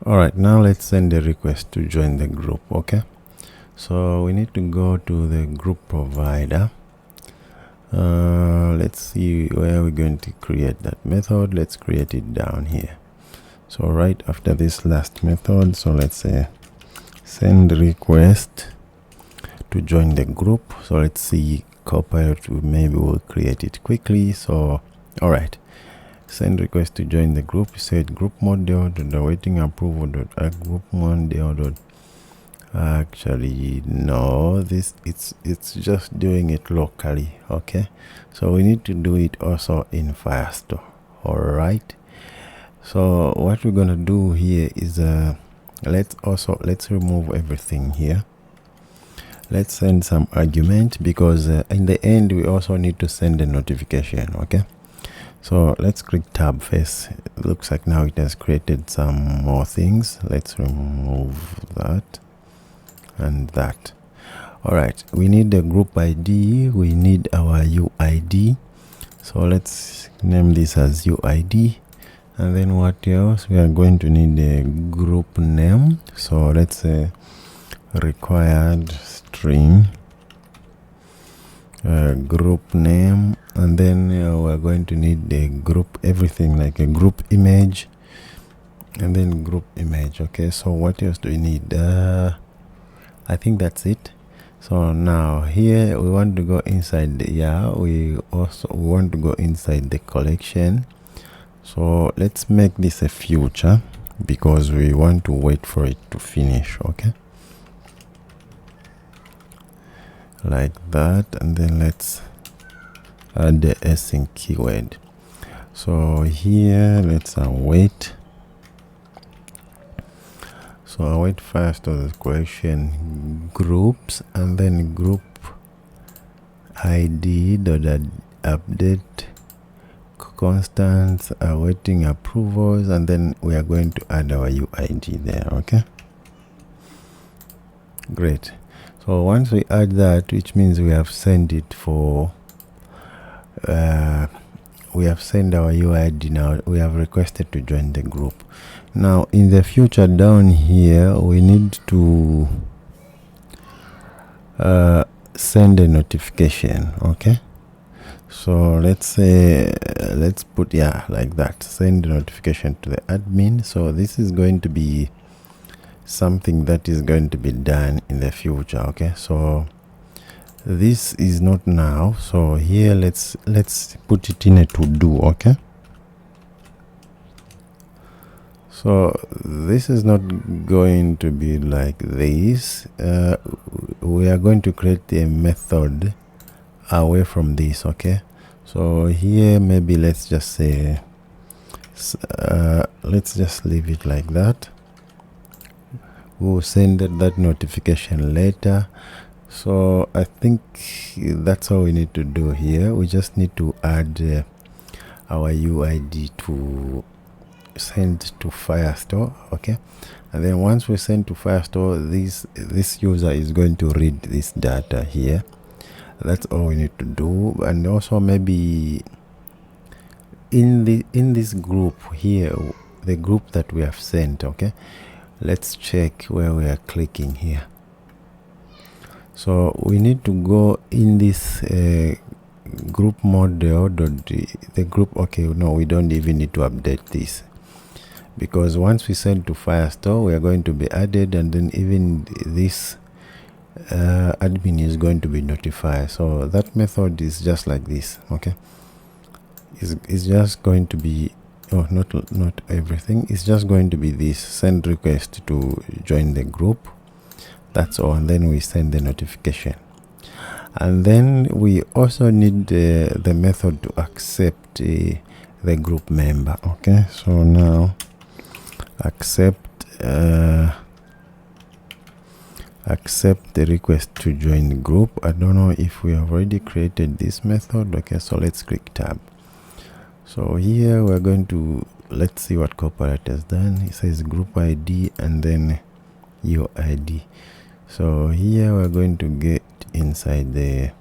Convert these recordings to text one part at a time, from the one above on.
All right, now let's send a request to join the group. Okay, so we need to go to the group provider. Let's see where we're going to create that method. Let's create it down here. So right after this last method, so let's say send request to join the group. So let's see, Copilot maybe will create it quickly. So all right, send request to join the group. You said group model awaiting approval group model. Actually no, it's just doing it locally. Okay, so we need to do it also in Firestore. All right, so what we're gonna do here is let's remove everything here. Let's send some argument, because in the end we also need to send a notification. Okay, so let's click tab first. It looks like now it has created some more things. Let's remove that and that. All right, we need the group ID, we need our UID, so let's name this as UID. And then what else? We are going to need a group name, so let's say required string group name. And then we're going to need the group, everything like a group image, and then group image. Okay, so what else do we need? I think that's it. So now here we want to go inside we want to go inside the collection. So let's make this a future, because we want to wait for it to finish. Okay, like that. And then let's add the async keyword. So here let's await. So await Firestore collection groups, and then group ID update constants awaiting approvals, and then we are going to add our UID there. Okay, great. So once we add that, which means we have sent it for we have sent our UID. Now we have requested to join the group. Now in the future down here we need to send a notification. Okay, so let's say let's put like that, send a notification to the admin. So this is going to be something that is going to be done in the future. Okay, so this is not now, so here let's put it in a to do. Okay, so this is not going to be like this. We are going to create a method away from this. Okay, so here maybe let's just say let's just leave it like that. We'll send that notification later. So I think that's all we need to do here. We just need to add our UID to send to Firestore. Okay, and then once we send to Firestore, this user is going to read this data here. That's all we need to do. And also maybe in this group here, the group that we have sent. Okay, let's check where we are clicking here. So we need to go in this group model the group. Okay, no, we don't even need to update this, because once we send to Firestore, we are going to be added, and then even this admin is going to be notified. So that method is just like this. Okay, it's just going to be not everything. It's just going to be this: send request to join the group. That's all. And then we send the notification, and then we also need the method to accept the group member. Okay, so now accept the request to join the group. I don't know if we have already created this method. Okay, so let's click tab. So here we're going to, let's see what Copilot has done. It says group ID and then UID. So here we're going to get inside the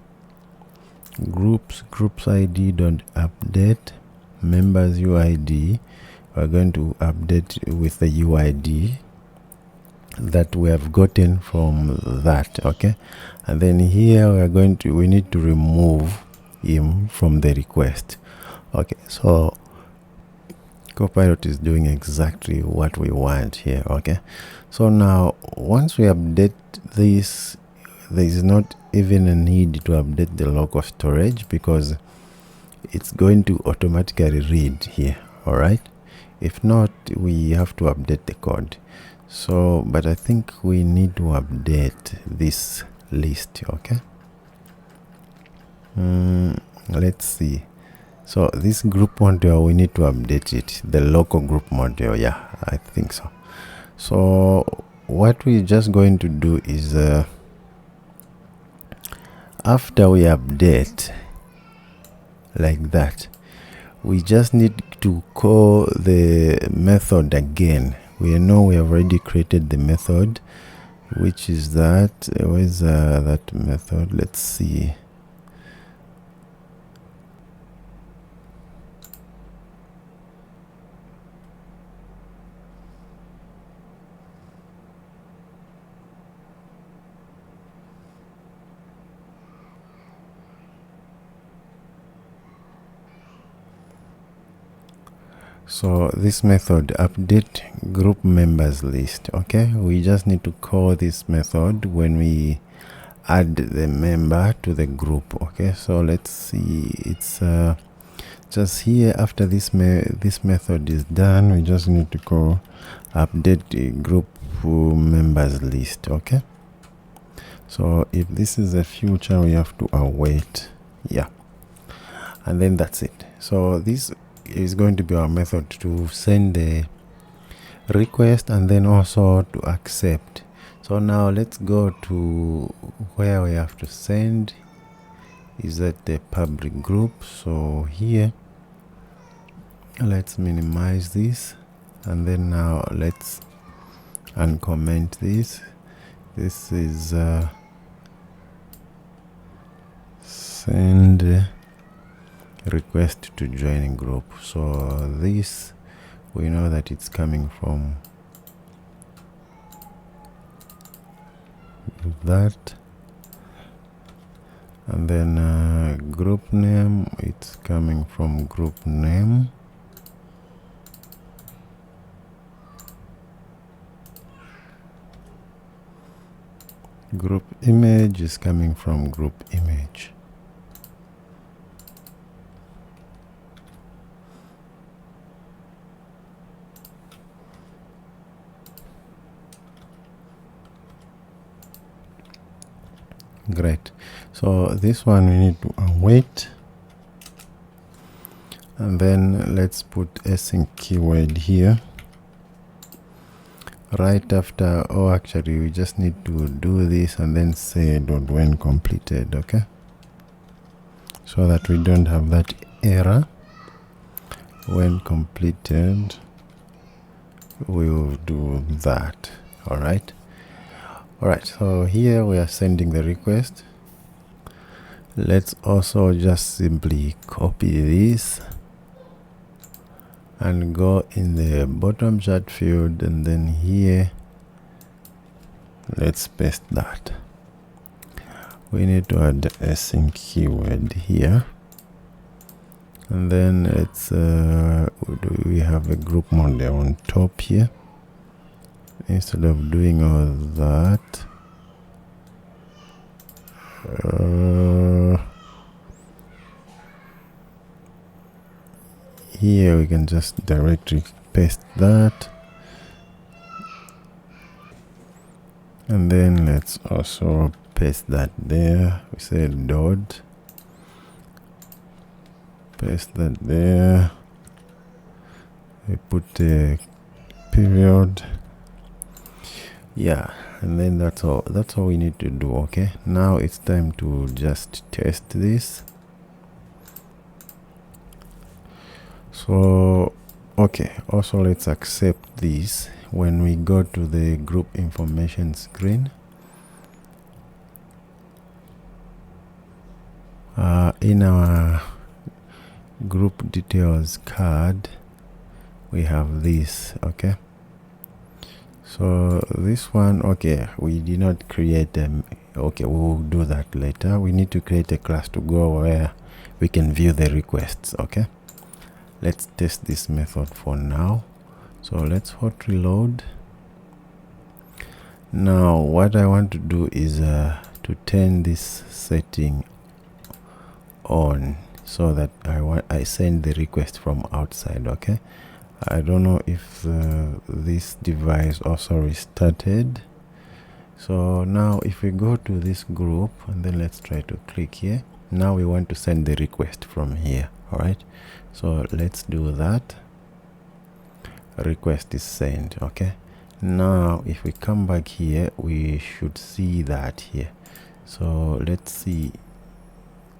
groups ID.update members UID. we're going to update with the UID that we have gotten from that. Okay, and then here we need to remove him from the request. Okay, so Copilot is doing exactly what we want here. Okay, so now once we update this, there is not even a need to update the local storage because it's going to automatically read here. All right, if not, we have to update the code. So but I think we need to update this list. Okay, let's see. So this group module, we need to update it, the local group module. Yeah, I think so. So what we're just going to do is after we update like that, we just need to call the method again. We know we have already created the method, which is that. Where's that method? Let's see. So this method, update group members list. Okay, we just need to call this method when we add the member to the group. Okay, so let's see, it's just here. After this method is done, we just need to call update the group members list. Okay, so if this is a future, we have to await. Yeah, and then that's it. So this is going to be our method to send the request and then also to accept. So now let's go to where we have to send, is at the public group. So here, let's minimize this, and then now let's uncomment this. This is send request to join group. So this, we know that it's coming from that, and then group name, it's coming from group name. Group image is coming from group image. Great. So this one we need to await, and then let's put async keyword here right after, or actually we just need to do this and then say dot when completed. Okay, so that we don't have that error. When completed, we will do that. All right. So here we are sending the request. Let's also just simply copy this and go in the bottom chat field, and then here let's paste that. We need to add async keyword here, and then let's we have a group model on top here. Instead of doing all that, here we can just directly paste that, and then let's also paste that there. We say dot, paste that there, we put a period. Yeah, and then that's all we need to do. Okay, now it's time to just test this. So okay, also let's accept this when we go to the group information screen. In our group details card, we have this. Okay, so this one, okay, we did not create them. Okay, we will do that later. We need to create a class to go where we can view the requests. Okay, let's test this method for now. So let's hot reload. Now what I want to do is to turn this setting on, so that I send the request from outside. Okay, I don't know if this device also restarted. So now if we go to this group and then let's try to click here, now we want to send the request from here. All right, so let's do that. Request is sent. Okay, now if we come back here, we should see that here. So let's see,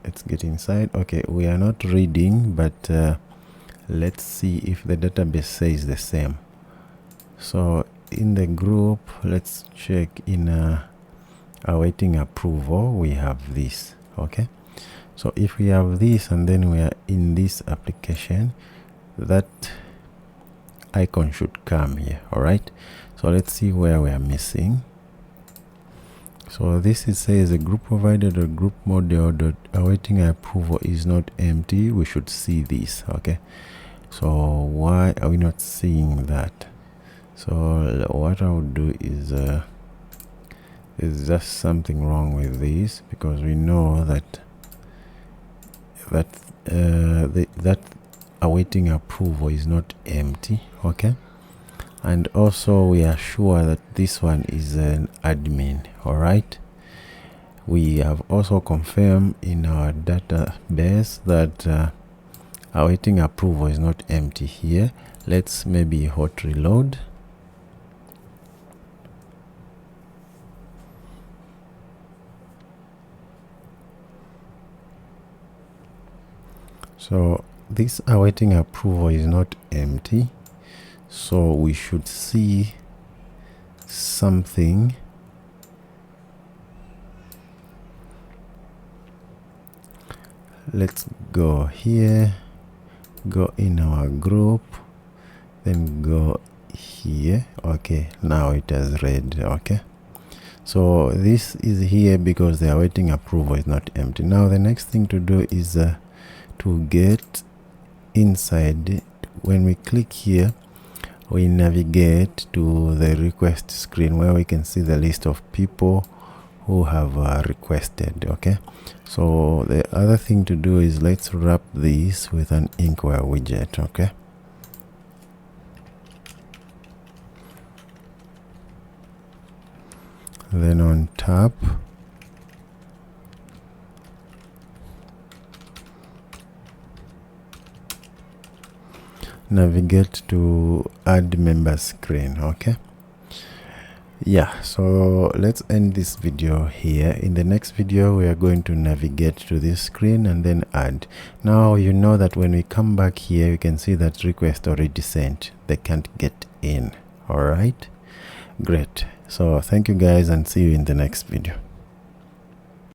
let's get inside. Okay, we are not reading, but let's see if the database says the same. So in the group, let's check in awaiting approval, we have this. Okay, so if we have this and then we are in this application, that icon should come here. All right, so let's see where we are missing. So this is says a group provided or group model dot awaiting approval is not empty. We should see this. Okay, so why are we not seeing that? So what I would do is there's just something wrong with this, because we know that that awaiting approval is not empty. Okay, and also we are sure that this one is an admin. All right, we have also confirmed in our database that awaiting approval is not empty here. Let's maybe hot reload. So this awaiting approval is not empty, so we should see something. Let's go here, go in our group, then go here. Okay, now it has read. Okay, so this is here because the awaiting approval is not empty. Now the next thing to do is to get inside. When we click here, we navigate to the request screen where we can see the list of people who have requested. Okay, so the other thing to do is let's wrap this with an inkware widget. Okay, then on top navigate to add member screen. Okay, yeah, so let's end this video here. In the next video we are going to navigate to this screen and then add. Now you know that when we come back here, you can see that request already sent, they can't get in. All right, great. So thank you guys and see you in the next video.